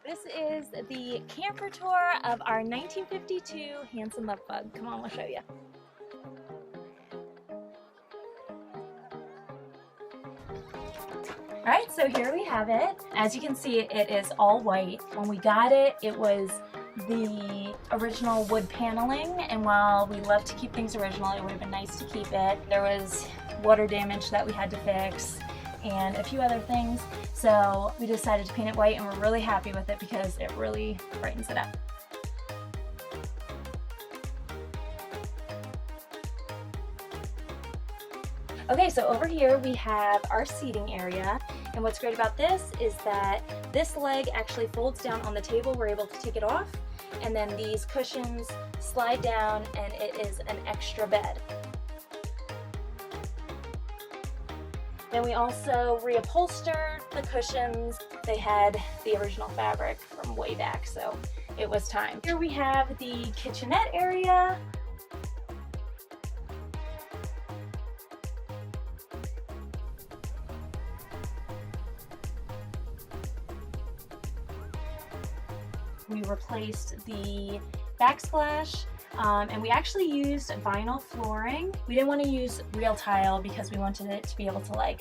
This is the camper tour of our 1952 Hanson Love Bug. Come on, we'll show you. Alright, so here we have it. As you can see, it is all white. When we got it, it was the original wood paneling, and while we love to keep things original, it would have been nice to keep it. There was water damage that we had to fix and a few other things, so we decided to paint it white, and we're really happy with it because it really brightens it up. Okay, so over here we have our seating area, and what's great about this is that this leg actually folds down on the table. We're able to take it off, and then these cushions slide down, and it is an extra bed. Then we also reupholstered the cushions. They had the original fabric from way back, so it was time. Here we have the kitchenette area. We replaced the backsplash, and we actually used vinyl flooring. We didn't want to use real tile because we wanted it to be able to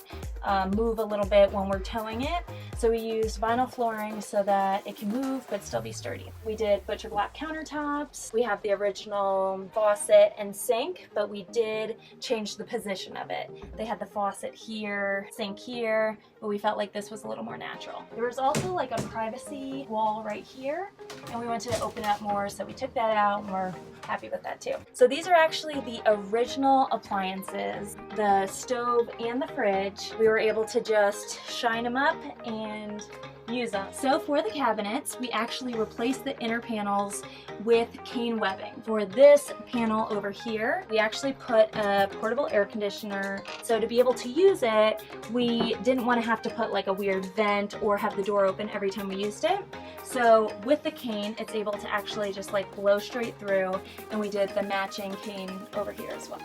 move a little bit when we're towing it. So we used vinyl flooring so that it can move but still be sturdy. We did butcher block countertops. We have the original faucet and sink, but we did change the position of it. They had the faucet here, sink here, but we felt like this was a little more natural. There was also like a privacy wall right here, and we wanted to open it up more, so we took that out, and we're happy with that too. So these are actually the original appliances, the stove and the fridge. We were able to just shine them up and use them. So for the cabinets, we actually replaced the inner panels with cane webbing. For this panel over here, we actually put a portable air conditioner. So to be able to use it, we didn't want to have to put like a weird vent or have the door open every time we used it. So with the cane, it's able to actually just like blow straight through, and we did the matching cane over here as well.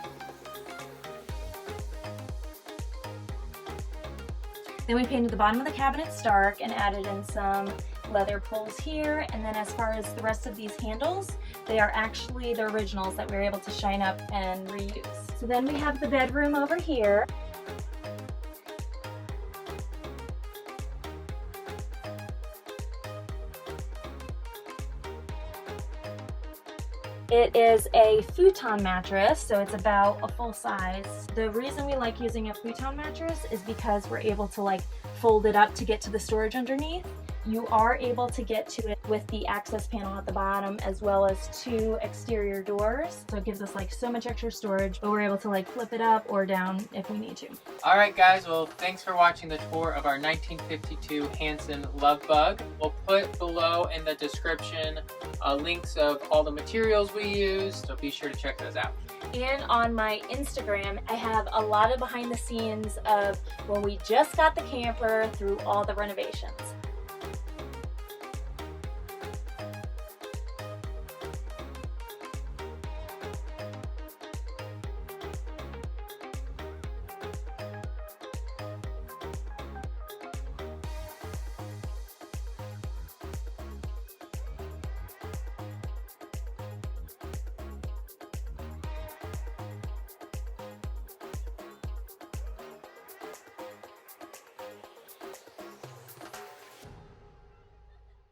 Then we painted the bottom of the cabinets dark and added in some leather pulls here. And then as far as the rest of these handles, they are actually the originals that we were able to shine up and reuse. So then we have the bedroom over here. It is a futon mattress, so it's about a full size. The reason we like using a futon mattress is because we're able to like fold it up to get to the storage underneath. You are able to get to it with the access panel at the bottom, as well as two exterior doors. So it gives us like so much extra storage, but we're able to like flip it up or down if we need to. All right, guys, well, thanks for watching the tour of our 1952 Hanson Love Bug. We'll put below in the description links of all the materials we used, so be sure to check those out. And on my Instagram, I have a lot of behind the scenes of when we just got the camper through all the renovations.